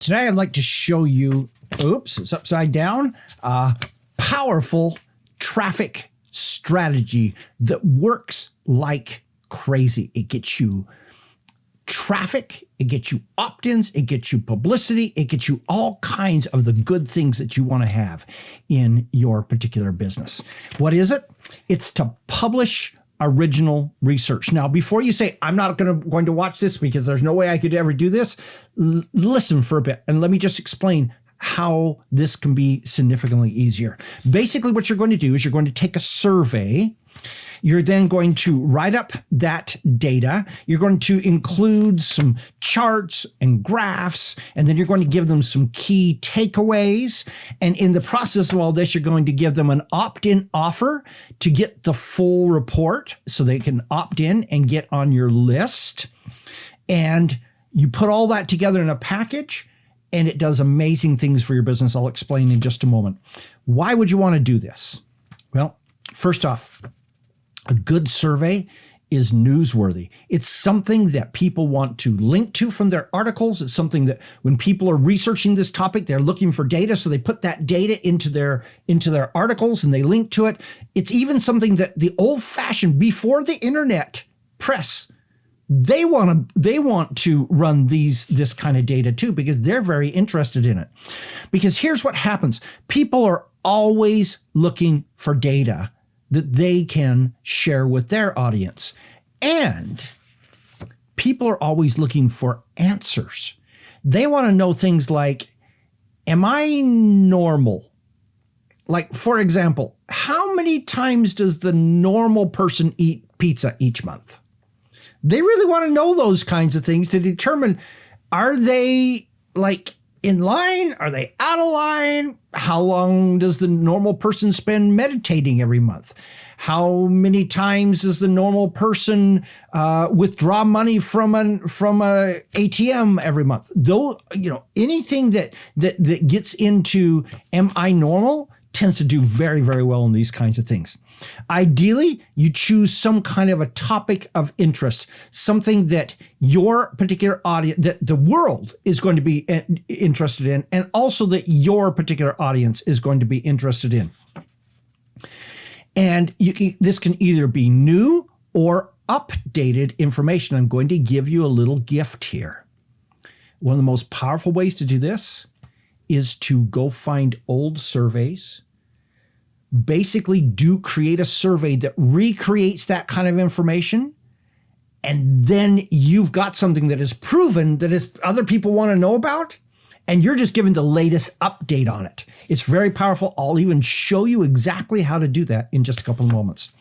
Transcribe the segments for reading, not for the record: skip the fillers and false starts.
Today, I'd like to show you, oops, it's upside down, a powerful traffic strategy that works like crazy. It gets you traffic, it gets you opt-ins, it gets you publicity, it gets you all kinds of the good things that you want to have in your particular business. What is it? It's to publish original research. Now, before you say, I'm not going to watch this because there's no way I could ever do this, listen for a bit and let me just explain how this can be significantly easier. Basically, what you're going to do is you're going to take a survey. You're then going to write up that data. You're going to include some charts and graphs, and then you're going to give them some key takeaways. And in the process of all this, you're going to give them an opt-in offer to get the full report so they can opt in and get on your list. And you put all that together in a package, and it does amazing things for your business. I'll explain in just a moment. Why would you want to do this? Well, first off, a good survey is newsworthy. It's something that people want to link to from their articles. It's something that when people are researching this topic, they're looking for data. So they put that data into their articles and they link to it. It's even something that the old fashioned, before the internet press, they want to run this kind of data too, because they're very interested in it. Because here's what happens. People are always looking for data that they can share with their audience. And people are always looking for answers. They want to know things like, am I normal? Like, for example, how many times does the normal person eat pizza each month? They really want to know those kinds of things to determine, are they like in line? Are they out of line? How long does the normal person spend meditating every month? How many times does the normal person withdraw money from a ATM every month? Though, anything that gets into am I normal tends to do very, very well in these kinds of things. Ideally, you choose some kind of a topic of interest, something that your particular audience, that the world is going to be interested in, and also that your particular audience is going to be interested in. And this can either be new or updated information. I'm going to give you a little gift here. One of the most powerful ways to do this is to go find old surveys. Basically, create a survey that recreates that kind of information. And then you've got something that is proven that other people want to know about. And you're just giving the latest update on it. It's very powerful. I'll even show you exactly how to do that in just a couple of moments.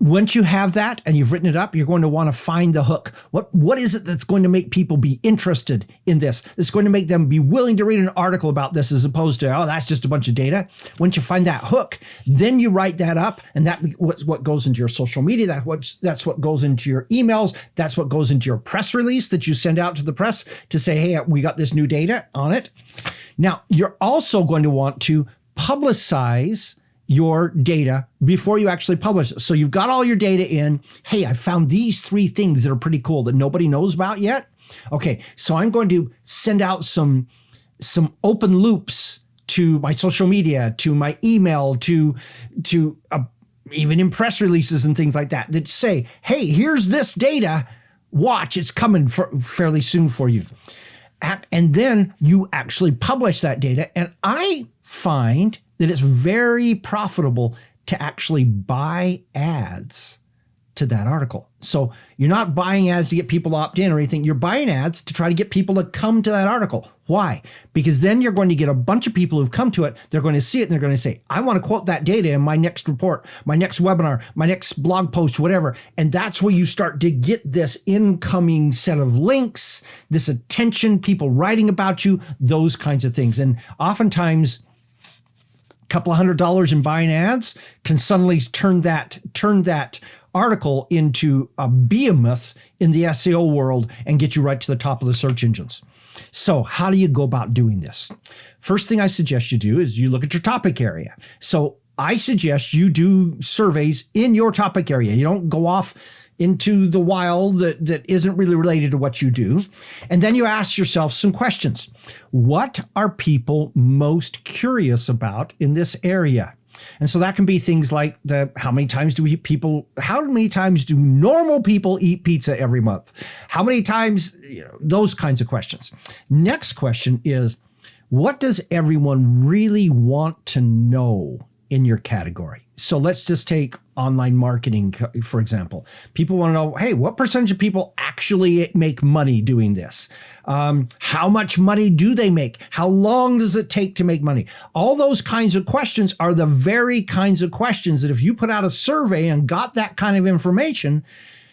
Once you have that and you've written it up, you're going to want to find the hook. What is it that's going to make people be interested in this? It's going to make them be willing to read an article about this as opposed to, oh, that's just a bunch of data. Once you find that hook, then you write that up, and that's what goes into your social media. That's what goes into your emails. That's what goes into your press release that you send out to the press to say, hey, we got this new data on it. Now, you're also going to want to publicize your data before you actually publish it. So you've got all your data in. Hey, I found these 3 things that are pretty cool that nobody knows about yet. Okay, so I'm going to send out some open loops to my social media, to my email, to even in press releases and things like that say, hey, here's this data. Watch, it's coming fairly soon for you. And then you actually publish that data. And I find that it's very profitable to actually buy ads to that article. So you're not buying ads to get people to opt in or anything. You're buying ads to try to get people to come to that article. Why? Because then you're going to get a bunch of people who've come to it. They're going to see it and they're going to say, I want to quote that data in my next report, my next webinar, my next blog post, whatever. And that's where you start to get this incoming set of links, this attention, people writing about you, those kinds of things. And oftentimes, couple of $100 in buying ads can suddenly turn that article into a behemoth in the SEO world and get you right to the top of the search engines. So how do you go about doing this? First thing I suggest you do is you look at your topic area. So I suggest you do surveys in your topic area. You don't go off into the wild that isn't really related to what you do. And then you ask yourself some questions. What are people most curious about in this area? And so that can be things like how many times do normal people eat pizza every month? How many times, those kinds of questions. Next question is, what does everyone really want to know in your category? So let's just take online marketing, for example. People want to know, hey, what percentage of people actually make money doing this? How much money do they make? How long does it take to make money? All those kinds of questions are the very kinds of questions that if you put out a survey and got that kind of information,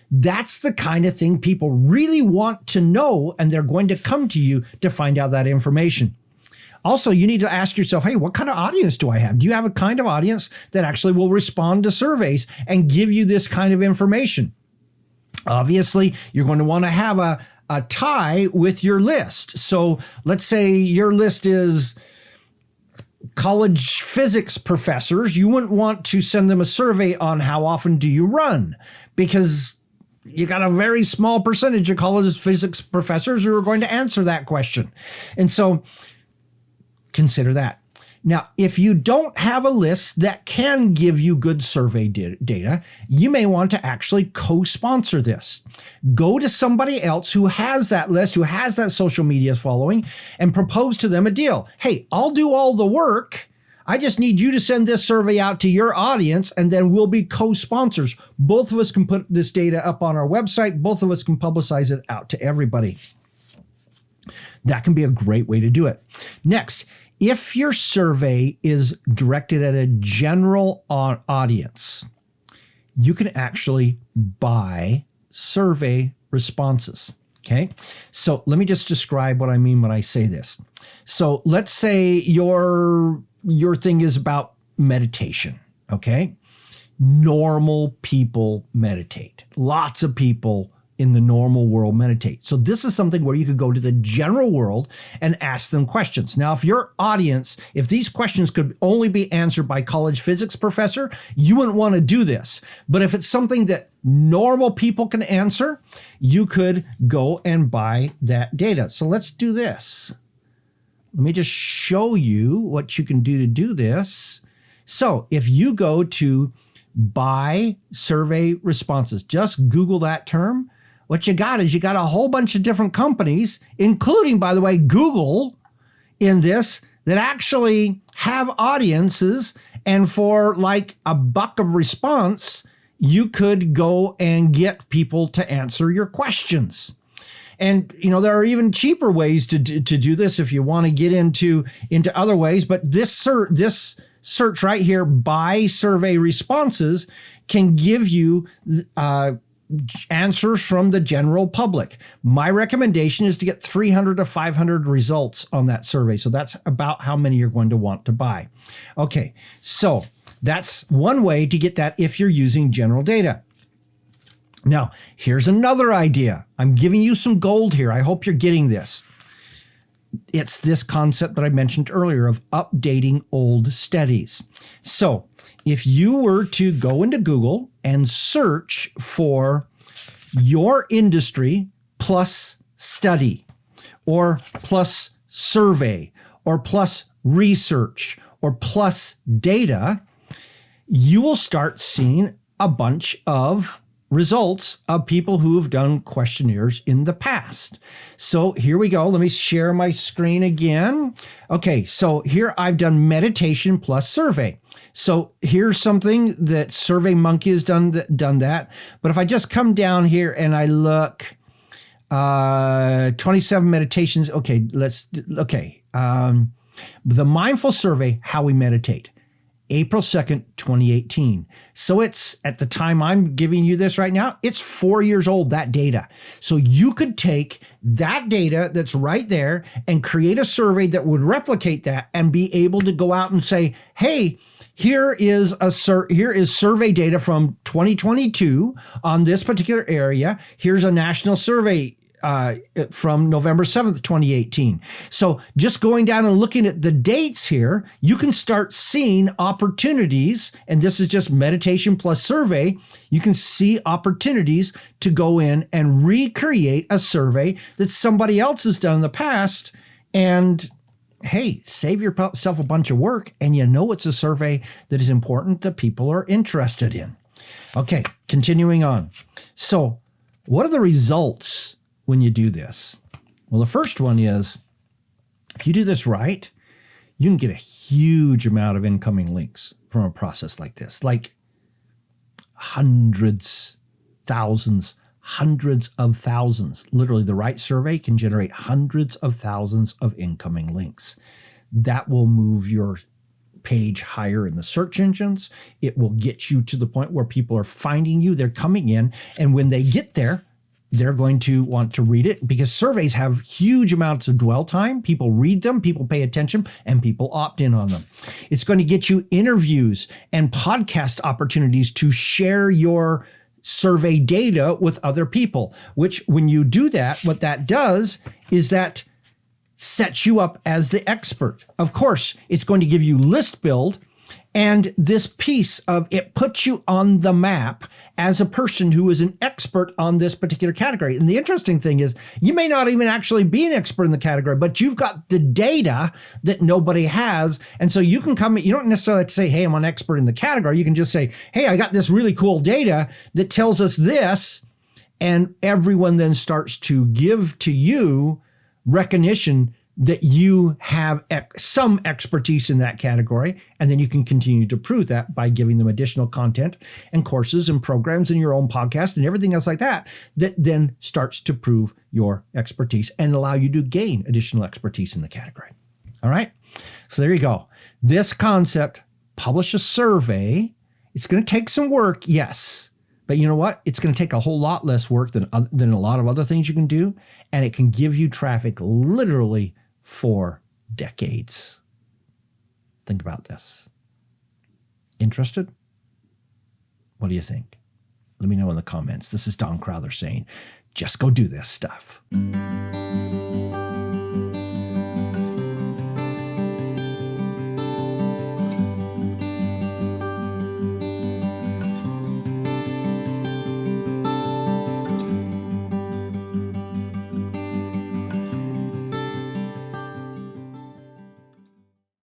that's the kind of thing people really want to know, and they're going to come to you to find out that information. Also, you need to ask yourself, hey, what kind of audience do I have? Do you have a kind of audience that actually will respond to surveys and give you this kind of information? Obviously, you're going to want to have a tie with your list. So let's say your list is college physics professors. You wouldn't want to send them a survey on how often do you run, because you got a very small percentage of college physics professors who are going to answer that question. And so consider that. Now, if you don't have a list that can give you good survey data, you may want to actually co-sponsor this. Go to somebody else who has that list, who has that social media following, and propose to them a deal. Hey, I'll do all the work. I just need you to send this survey out to your audience, and then we'll be co-sponsors. Both of us can put this data up on our website. Both of us can publicize it out to everybody. That can be a great way to do it. Next, if your survey is directed at a general audience, you can actually buy survey responses. Okay, so let me just describe what I mean when I say this. So let's say your thing is about meditation. Okay, normal people meditate. Lots of people in the normal world meditate. So this is something where you could go to the general world and ask them questions. Now, if these questions could only be answered by college physics professor, you wouldn't want to do this. But if it's something that normal people can answer, you could go and buy that data. So let's do this. Let me just show you what you can do to do this. So if you go to buy survey responses, just Google that term. What you got is a whole bunch of different companies, including, by the way, Google in this, that actually have audiences. And for like $1 of response, you could go and get people to answer your questions. And, there are even cheaper ways to do this if you want to get into other ways. But this search right here, buy survey responses, can give you answers from the general public. My recommendation is to get 300 to 500 results on that survey. So that's about how many you're going to want to buy. Okay, so that's one way to get that if you're using general data. Now, here's another idea. I'm giving you some gold here. I hope you're getting this. It's this concept that I mentioned earlier of updating old studies. So if you were to go into Google and search for your industry plus study, or plus survey, or plus research, or plus data, you will start seeing a bunch of results of people who have done questionnaires in the past. So here we go. Let me share my screen again. Okay, so here I've done meditation plus survey. So here's something that SurveyMonkey has done that. But if I just come down here and I look, 27 meditations. Okay, the Mindful Survey, How We Meditate. April 2nd, 2018. So it's, at the time I'm giving you this right now, it's 4 years old, that data. So you could take that data that's right there and create a survey that would replicate that and be able to go out and say, hey, here is survey data from 2022 on this particular area. Here's a national survey from November 7th, 2018. So just going down and looking at the dates here, you can start seeing opportunities, and this is just meditation plus survey. You can see opportunities to go in and recreate a survey that somebody else has done in the past, and hey, save yourself a bunch of work, and you know it's a survey that is important that people are interested in. Okay, continuing on. So what are the results when you do this? Well, the first one is, if you do this right, you can get a huge amount of incoming links from a process like this, like hundreds, thousands, hundreds of thousands. Literally, the right survey can generate hundreds of thousands of incoming links. That will move your page higher in the search engines. It will get you to the point where people are finding you. They're coming in, and when they get there, they're going to want to read it, because surveys have huge amounts of dwell time. People read them, people pay attention, and people opt in on them. It's going to get you interviews and podcast opportunities to share your survey data with other people, which when you do that, what that does is that sets you up as the expert. Of course, it's going to give you list build, and this piece of it puts you on the map as a person who is an expert on this particular category. And the interesting thing is, you may not even actually be an expert in the category, but you've got the data that nobody has. And so you can come, you don't necessarily have to say, hey, I'm an expert in the category. You can just say, hey, I got this really cool data that tells us this. And everyone then starts to give to you recognition that you have some expertise in that category, and then you can continue to prove that by giving them additional content and courses and programs in your own podcast and everything else like that, that then starts to prove your expertise and allow you to gain additional expertise in the category. All right, so there you go. This concept, publish a survey. It's going to take some work, yes. But you know what? It's going to take a whole lot less work than a lot of other things you can do, and it can give you traffic literally for decades. Think about this. Interested? What do you think? Let me know in the comments. This is Don Crowther saying, just go do this stuff.